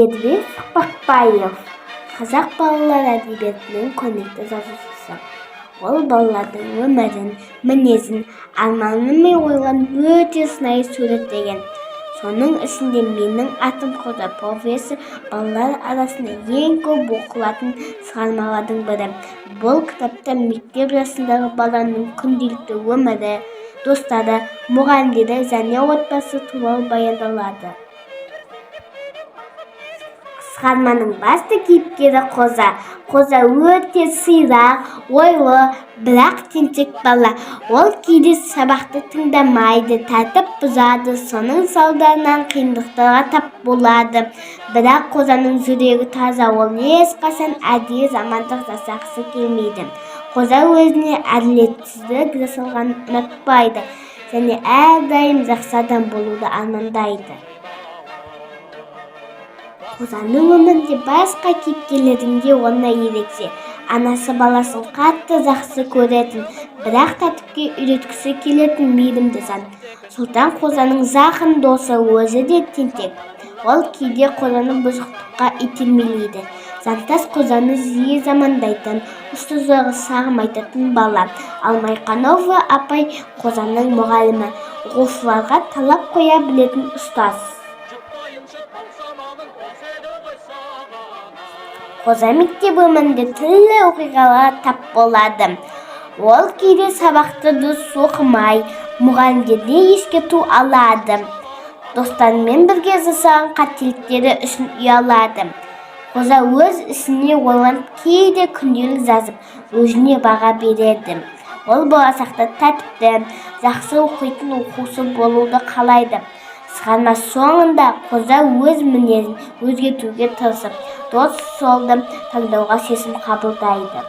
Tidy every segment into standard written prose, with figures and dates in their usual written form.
Бердібек Соқпақбаев қазақ балалар әдебиетінің көрнекті жазушысы. Ол балалардың өмірін, мінезін, арманы мен ойларын өте сынай суреттеген. Соның ішінде менің атым Қоза повесі балалар арасында ең көп оқылатын шығармалардың бірі. Бұл кітапта мектеп жасындағы баланың күнделікті өмірі, достары, мұғалімдері және отбасы туралы баяндалады. Шығарманың басты кейіпкері Қоза. Қоза өте сыйлақ, ойлы, бірақ тентек бала. Ол кейде сабақты тыңдамайды, тәртіп бұзады, соның салдарынан қиындықтарға тап болады. Бірақ Қозаның жүрегі таза, ол ешқашан әдейі жамандық жасағысы келмейді. Қоза өзіне әділетсіздік жасалғанын ұнатпайды және әрдайым жақсы адам болуды армандайды. Қозаның өмірінде басқа кейіпкерлердің де орны ерекше. Анасы баласын қатты жақсы көретін, бірақ тәртіпке үйреткісі келетін мейірімді жан. Сұлтан Қозаның жақын досы, өзі де тентек. Ол кейде Қозаны бұзықтыққа итермелейді. Жантас Қозаны жиі жамандайтын, ұстаздарға сағым айтатын бала. Ал Майқанова апай Қозаның мұғалімі, оқушыларға талап қоя білетін ұстаз. Қоза мектеп өмірінде түрлі оқиғаларға тап болады. Ол кейде сабақты дұрыс оқымай, мұғалімдерден ескерту алады. Достарымен бірге жасаған қателіктері үшін ұялады. Қоза өз ісіне ойланып, кейде күнделік жазып, өзіне баға береді. Ол болашақта тәртіпті, жақсы оқитын оқушы болуды қалайды. Шығарма соңында Қоза өз мінезін өзгертуге тырысып, дұрыс жолды таңдауға шешім қабылдайды.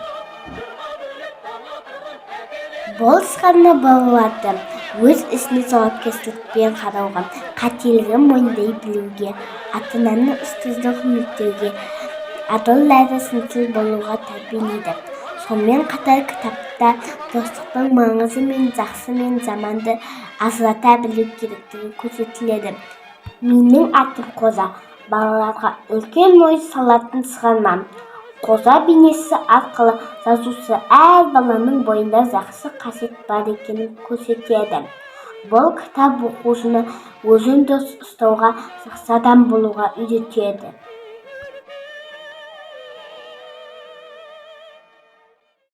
Бұл шығарма балаларды өз ісіне жауапкершілікпен қарауға, қателігін мойындай білуге, ата-ананың ұстаздығын құрметтеуге, адал әрі сыншыл болуға тәрбиелейді. Сонымен қатар кітапта достықтың маңызы мен жақсы мен жаманды ажырата білу керектігі көрсетіледі. Менің атым Қоза балаларға үлкен ой салатын шығарма. Қоза бейнесі арқылы жазушы әр баланың бойында жақсы қасиет бар екенін көрсетеді. Бұл кітап оқушыны өзін дұрыс ұстауға, жақсы адам болуға үйретеді.